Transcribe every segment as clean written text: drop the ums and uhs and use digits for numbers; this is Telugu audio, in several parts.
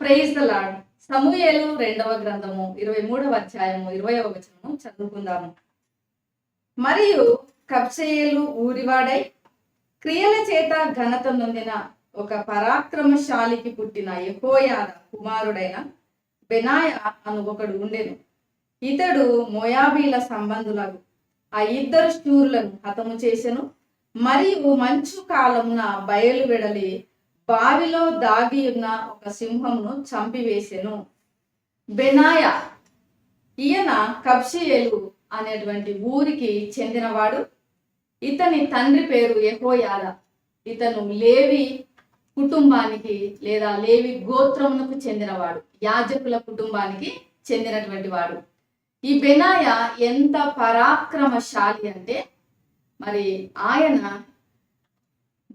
Praise the lord. సమూయేలు 2వ గ్రంథము 23వ అధ్యాయము 20వ వచనము చదువుకుందాము. మరియు కబ్సెయేలు ఊరివాడై క్రియల చేత ఘనత నొందిన ఒక పరాక్రమశాలికి పుట్టిన యెహోయాద కుమారుడైన బెనాయా అను ఒకడు ఉండెను. ఇతడు మోయాబీల సంబంధులకు ఆ ఇద్దరు శూరులను హతము చేసెను. మరియు మంచు కాలమున బయలు వెడలి బావిలో దాగి ఉన్న ఒక సింహమును చంపివేసెను. బెనాయా ఈయన కబ్సెయేలు అనేటువంటి ఊరికి చెందినవాడు. ఇతని తండ్రి పేరు యెహోయాదా. ఇతను లేవి కుటుంబానికి లేదా లేవి గోత్రమునకు చెందినవాడు, యాజకుల కుటుంబానికి చెందినటువంటి వాడు. ఈ బెనాయా ఎంత పరాక్రమశాలి అంటే మరి ఆయన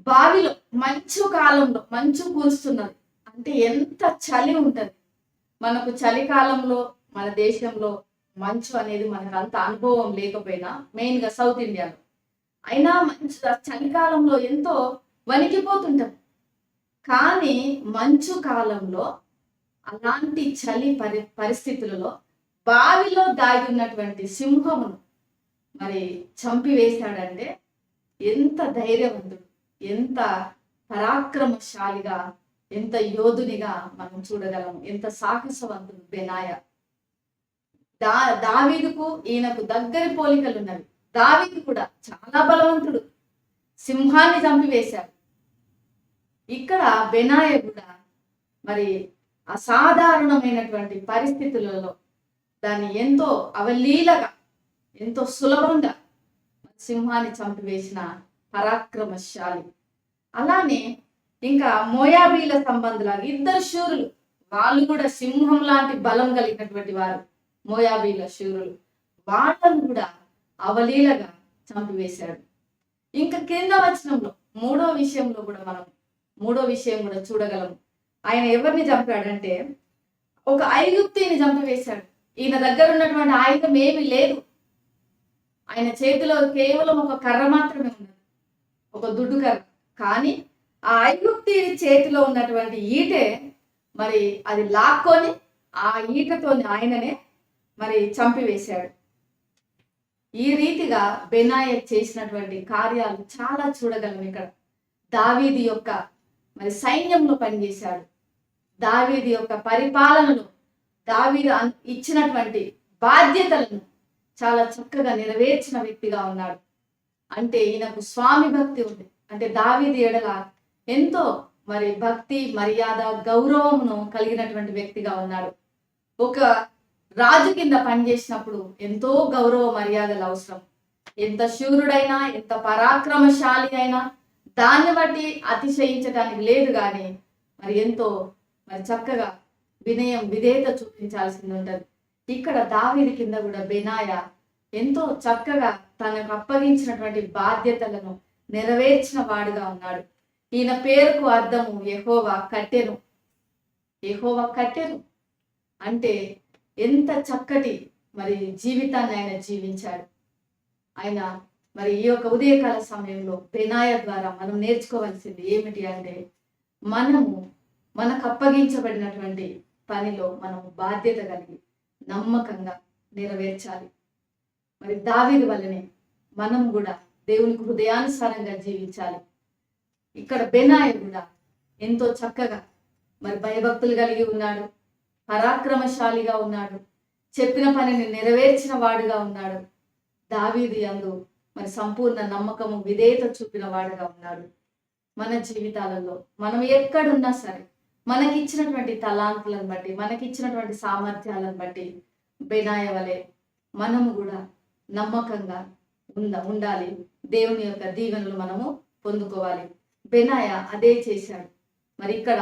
బావిలో మంచు కాలంలో, మంచు కురుస్తున్నది అంటే ఎంత చలి ఉంటది. మనకు చలికాలంలో మన దేశంలో మంచు అనేది మనకు అంత అనుభవం లేకపోయినా, మెయిన్ గా సౌత్ ఇండియాలో అయినా మంచు చలికాలంలో ఎంతో వణికిపోతుంటాం. కానీ మంచు కాలంలో అలాంటి చలి పరిస్థితులలో బావిలో దాగి ఉన్నటువంటి సింహమును మరి చంపివేశాడంటే ఎంత ధైర్యవంతుడు, ఎంత పరాక్రమశాలిగా, ఎంత యోధునిగా మనం చూడగలం. ఎంత సాహసవంతుడు బెనాయా. దావీదుకు ఈయనకు దగ్గరి పోలికలు ఉన్నవి. దావీదు కూడా చాలా బలవంతుడు, సింహాన్ని చంపివేశాడు. ఇక్కడ బెనాయా కూడా మరి అసాధారణమైనటువంటి పరిస్థితులలో దాన్ని ఎంతో అవలీలగా, ఎంతో సులభంగా సింహాన్ని చంపివేసిన పరాక్రమశాలి. అలానే ఇంకా మోయాబీల సంబంధులాగా ఇద్దరు శూరులు, వాళ్ళు కూడా సింహం లాంటి బలం కలిగినటువంటి వారు, మోయాబీల శూరులు. వాళ్ళను కూడా అవలీలగా చంపివేశాడు. ఇంకా కింద వచనంలో మూడో విషయం కూడా చూడగలం. ఆయన ఎవరిని చంపాడంటే ఒక ఐగుప్తీని చంపివేశాడు. ఈయన దగ్గర ఉన్నటువంటి ఆయుధం ఏమీ లేదు. ఆయన చేతిలో కేవలం ఒక కర్ర మాత్రమే ఉన్నది, ఒక దుడ్డు కర్ర. కానీ ఆ ఐగుప్తీని చేతిలో ఉన్నటువంటి ఈటె మరి అది లాక్కొని ఆ ఈటతో ఆయననే మరి చంపివేశాడు. ఈ రీతిగా బెనాయా చేసినటువంటి కార్యాలు చాలా చూడగలం. ఇక్కడ దావీదు యొక్క మరి సైన్యంలో పనిచేశాడు. దావీదు యొక్క పరిపాలనలో దావీదు ఇచ్చినటువంటి బాధ్యతలను చాలా చక్కగా నెరవేర్చిన వ్యక్తిగా ఉన్నాడు. అంటే ఈయనకు స్వామి భక్తి ఉంది. అంటే దావీదు ఎడల ఎంతో మరి భక్తి, మర్యాద, గౌరవమును కలిగినటువంటి వ్యక్తిగా ఉన్నాడు. ఒక రాజు కింద పనిచేసినప్పుడు ఎంతో గౌరవ మర్యాదలు అవసరం. ఎంత శూరుడైనా, ఎంత పరాక్రమశాలి అయినా దాన్ని బట్టి అతిశయించడానికి లేదు. కానీ మరి ఎంతో మరి చక్కగా వినయం, విధేయత చూపించాల్సింది ఉంటుంది. ఇక్కడ దావీదు కింద కూడా బెనాయా ఎంతో చక్కగా తనకు అప్పగించినటువంటి బాధ్యతలను నెరవేర్చిన వాడుగా ఉన్నాడు. ఈయన పేరుకు అర్థము యెహోవా కట్టెను. యెహోవా కట్టెను అంటే ఎంత చక్కటి మరి జీవితాన్ని ఆయన జీవించాడు. ఆయన మరి ఈ యొక్క ఉదయకాల సమయంలో బెనాయా ద్వారా మనం నేర్చుకోవాల్సింది ఏమిటి అంటే మనకు అప్పగించబడినటువంటి పనిలో మనం బాధ్యత కలిగి నమ్మకంగా నెరవేర్చాలి. మరి దావీదు వల్లనే మనం కూడా దేవునికి హృదయానుసారంగా జీవించాలి. ఇక్కడ బెనాయా కూడా ఎంతో చక్కగా మరి భయభక్తులు కలిగి ఉన్నాడు, పరాక్రమశాలిగా ఉన్నాడు, చెప్పిన పనిని నెరవేర్చిన వాడుగా ఉన్నాడు. దావీదు యందు మరి సంపూర్ణ నమ్మకము, విధేయత చూపిన వాడుగా ఉన్నాడు. మన జీవితాలలో మనం ఎక్కడున్నా సరే మనకిచ్చినటువంటి తలాంతులను బట్టి, మనకిచ్చినటువంటి సామర్థ్యాలను బట్టి బెనాయా వలె మనము కూడా నమ్మకంగా ఉండాలి. దేవుని యొక్క దీవెనలు మనము పొందుకోవాలి. బెనాయా అదే చేశాడు. మరి ఇక్కడ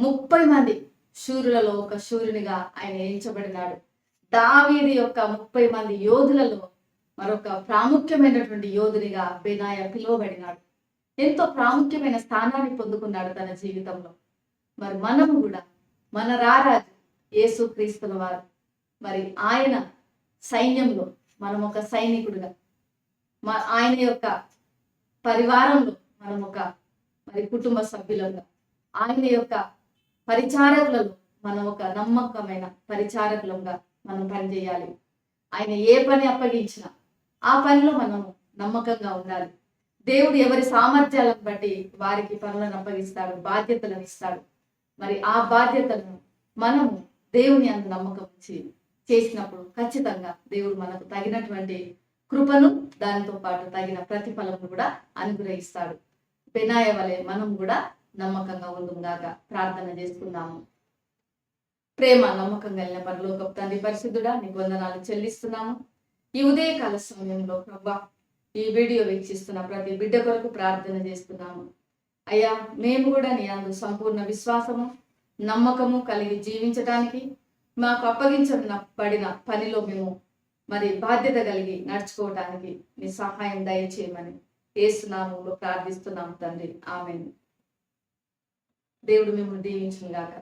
30 మంది శూరులలో ఒక శూరునిగా ఆయన ఎంచబడినాడు. దావీదు యొక్క 30 మంది యోధులలో మరొక ప్రాముఖ్యమైనటువంటి యోధునిగా బెనాయా పిలువబడినాడు. ఎంతో ప్రాముఖ్యమైన స్థానాన్ని పొందుకున్నాడు తన జీవితంలో. మరి మనము కూడా మన రారాజు యేసుక్రీస్తుల వారు మరి ఆయన సైన్యంలో మనం ఒక సైనికుడిగా, ఆయన యొక్క పరివారంలో మనం ఒక మరి కుటుంబ సభ్యులుగా, ఆయన యొక్క పరిచారకులలో మనం ఒక నమ్మకమైన పరిచారకులంగా మనం పనిచేయాలి. ఆయన ఏ పని అప్పగించినా ఆ పనిలో మనం నమ్మకంగా ఉండాలి. దేవుడు ఎవరి సామర్థ్యాలను బట్టి వారికి పనులను అప్పగిస్తాడు, బాధ్యతలను ఇస్తాడు. మరి ఆ బాధ్యతలను మనము దేవుని అందు నమ్మకం ఉంచి చేసినప్పుడు ఖచ్చితంగా దేవుడు మనకు తగినటువంటి కృపను, దానితో పాటు తగిన ప్రతిఫలము కూడా అనుగ్రహిస్తాడు. బెనాయ వలె మనం కూడా నమ్మకంగా ఉందాక ప్రార్థన చేసుకుందాము. ప్రేమ నమ్మకం కలిగిన పరలోకపు తండ్రి పరిశుద్ధుడా, నీకు వందనాలు చెల్లిస్తున్నాము. ఈ ఉదయకాల సమయంలో ప్రభా, ఈ వీడియో వీక్షిస్తున్న ప్రతి బిడ్డ కొరకు ప్రార్థన చేస్తున్నాము. అయ్యా, మేము కూడా నీ అందు సంపూర్ణ విశ్వాసము, నమ్మకము కలిగి జీవించడానికి, మాకు అప్పగించబడిన పనిలో మేము మరి బాధ్యత కలిగి నడుచుకోవడానికి నీ సహాయం దయచేయమని యేసు నామములో ప్రార్థిస్తున్నాము తండ్రి. ఆమేన్. దేవుడు మిమ్మల్ని దీవించును గాక.